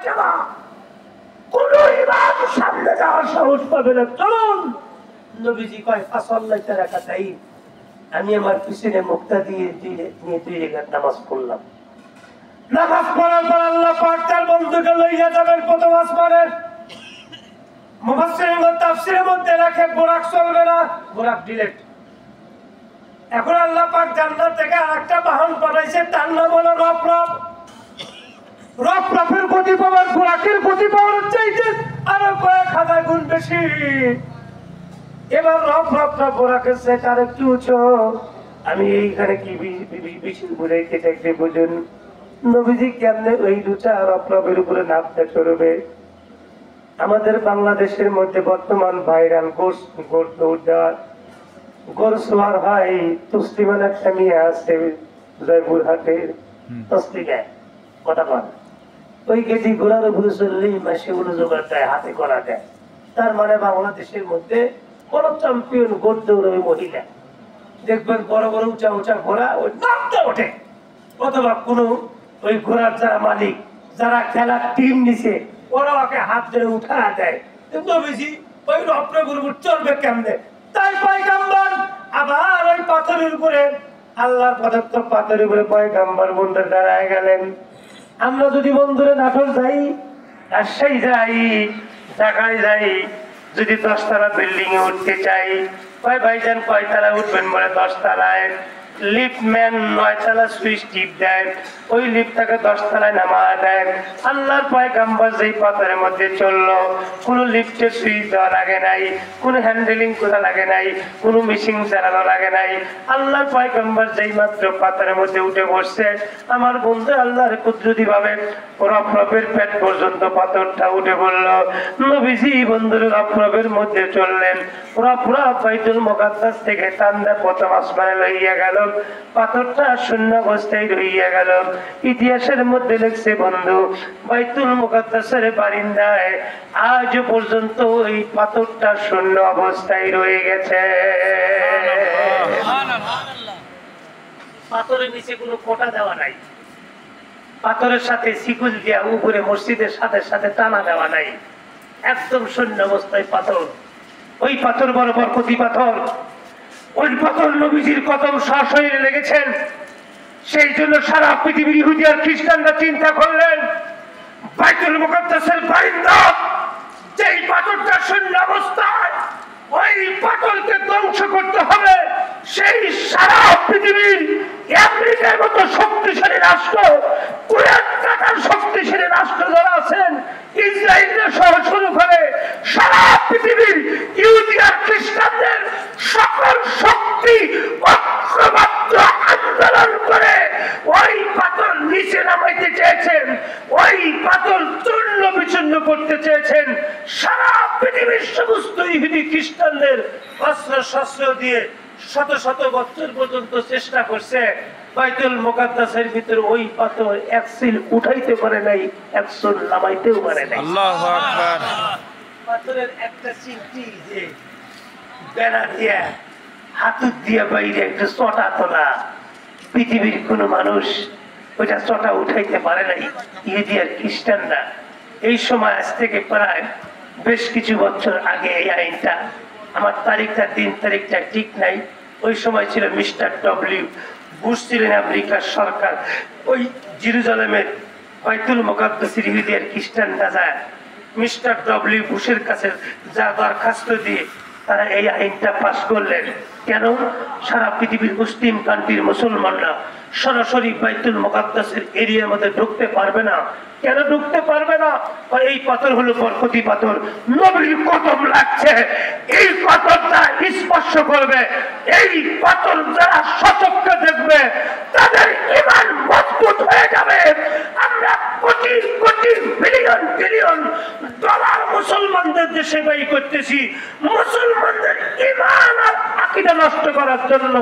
পাচ্ছে না, কোন ইমাম সামনে যাওয়ার সাহস পাবে না। চলুন, নবীজি কয় ফাসাল্লাইতা রাকাতাইন, আমি আমার পিছনে মুক্তা দিয়ে নিয়ে 2 রাকাত নামাজ পড়লাম। নামাজ পড়ার পর আল্লাহ পাক তার বন্ধুকে লইয়া যাবেন প্রথম আসমানে। মুফাসসিরিন তাফসীরের মধ্যে রাখে বুরাক চলবে না, বুরাক ডিরেক্ট। এখন আল্লাহ পাক জান্নাত থেকে আরেকটা বাহন পাঠাইছে, তার নাম হলো রফরফ। রফরফের গতি পাওয়ার বুরাকের গতি পাওয়ার চাইতে আরো কয়েক হাজার গুণ বেশি। এবার রফরফটা বুরাকের চাইতে আর একটু উঁচু। আমি এইখানে কি বিশিল বুঝাইতে চাইতে বুঝুন, নবীজি কেমনে ওই দুটা রফরফের উপরে নামতে চলবে। আমাদের বাংলাদেশের মধ্যে বর্তমান ভাইরাল গোর দৌড় দেওয়ার গোরসোয়ার হয়, তুস্তিমান একটা মেয়ে আছে জয়পুরহাটের তস্তিকায় কথা বল, ওই কেজি ঘোড়ার উপরে চললেই সেগুলো জোগাড় দেয়, হাতে করা দেয়। তার মানে বাংলাদেশের মধ্যে কোন চ্যাম্পিয়ন গোর দৌড় ওই মহিলা দেখবেন, বড় বড় উঁচা উঁচা ঘোড়া ওই নামতে ওঠে, অথবা কোনো ওই ঘোড়ার যারা মালিক, যারা খেলার টিম নিছে, ওরা ওকে হাত ধরে উঠা দেয়। কিন্তু বেশি ওই রপ্রগুর চলবে কেমনে? তাই পয়গম্বর আবার ওই পাথরের উপরে, আল্লাহর প্রদত্ত পাথরের উপরে পয়গম্বর বন্ধুর দাঁড়ায় গেলেন। আমরা যদি বন্ধুরে নাটোর যাই, রাজশাহী যাই, ঢাকায় যাই, যদি 10 তলা বিল্ডিং এ উঠতে চাই, ভাইজান কয়তলা উঠবেন? বলে 10 তলায়। লিফটম্যান 9 তলা সুইচ টিপ দেয়, ওই লিফটটাকে 10 তলায় নামা দেয়। আল্লাহর পয়গম্বর যেই পাথরের মধ্যে চললো, কোনো লিফটের সুইচ দেওয়া লাগে নাই, কোনো হ্যান্ডেলিং করা লাগে নাই, কোনো মেশিন চালানো লাগে নাই। আল্লাহর পয়গম্বর যেই মাত্র পাথরের মধ্যে উঠে বসছে, আমার বন্ধু আল্লাহর কুদরতি ভাবে রফরফের পেট পর্যন্ত পাথরটা উঠে পড়লো। নবীজি বন্ধুর রফরফের মধ্যে চললেন। রফরফ বাইতুল মুকাদ্দাস থেকে টান্দা প্রথম আসমানে লইয়া গেল, পাথরটা শূন্য অবস্থায় রইয়া গেল। ইতিহাসের মধ্যে লিখছে বন্ধু, বাইতুল মুকাদ্দাসের বারিন্দায় আজ পর্যন্ত এই পাথরটা শূন্য অবস্থায় রয়ে গেছে। পাথরের নিচে কোনো কোটা দেওয়া নাই, পাথরের সাথে শিকল দিয়া উপরে মসজিদের সাথে সাথে টানা দেওয়া নাই, একদম শূন্য অবস্থায় পাথর। ওই পাথর বড় বরকতি পাথর, ওই পাথর নবীজির কদম সশরীরে লেগেছেন। সেই জন্য সারা পৃথিবীর ইহুদি আর খ্রিস্টানরা চিন্তা করলেন, বাইতুল মুকাদ্দাসের বারিন্দা যেই পাথরটা শূন্য অবস্থায়, ওই পাথরকে ধ্বংস করতে হবে। সেই সারা পৃথিবীর আমেরিকার মতো শক্তিশালী রাষ্ট্র, কুয়েত কাতার শক্তিশালী রাষ্ট্র যারা আছেন, ইসরায়েলের সহ শুরু করে সারা পৃথিবীর ইহুদি আর খ্রিস্টানদের সকল শক্তি ঐক্যবদ্ধ আন্দোলন করে ওই পাথর নিচে নামাইতে চেয়েছেন, ওই পাথর চূর্ণ বিচূর্ণ করতে চেয়েছেন। সারা পৃথিবীর সমস্ত ইহুদি খ্রিস্টানদের অস্ত্র শস্ত্র দিয়ে শত শত বছর পর্যন্ত চেষ্টা করছে। বাইতুল মুকাদ্দাসের ভিতরে ওই পাথর এক সিল উঠাইতে পারে নাই, এক সিল নামাইতেও পারে নাই। আল্লাহু আকবার। পাথরের একটা সিলটি যে বেড়া দিয়া হাতুর দিয়া বাইরে একটা চটা তোলা, পৃথিবীর কোনো মানুষ ওইটা চটা উঠাইতে পারে নাই, ইহুদি আর খ্রিস্টানরা। এই সময় আজ থেকে প্রায় বেশ কিছু বছর আগে এই আইনটা, আমার তারিখটা 3 তারিখটা ঠিক নাই, ওই সময় ছিল মিস্টার ডব্লিউ বুশ ছিলেন আমেরিকার সরকার। ওই জেরুজালেমের বাইতুল মুকাদ্দাসের ইহুদি আর খ্রিস্টানরা যায় মিস্টার ডব্লিউ বুশের কাছে যা দরখাস্ত দিয়ে তারা এই আইনটা পাশ করলেন। কেন? সারা পৃথিবীর মুসলিম কান্ট্রির মুসলমানরা সরাসরি বাইতুল মুকাদ্দাসের এরিয়ার মধ্যে ঢুকতে পারবে না। কেন ঢুকতে পারবে না? এই পাথর হলো বরকতি পাথর, নবীর কদম লাগছে, এই পাথরটা স্পর্শ করবে, এই পাথর যারা সচক্ষে দেখবে তাদের ঈমান মজবুত হয়ে যাবে। আমরা crore crore billion billion dollar মুসলমানদের দেশে ব্যয় করতেছি মুসলমানদের ঈমান আর আকীদা নষ্ট করার জন্য।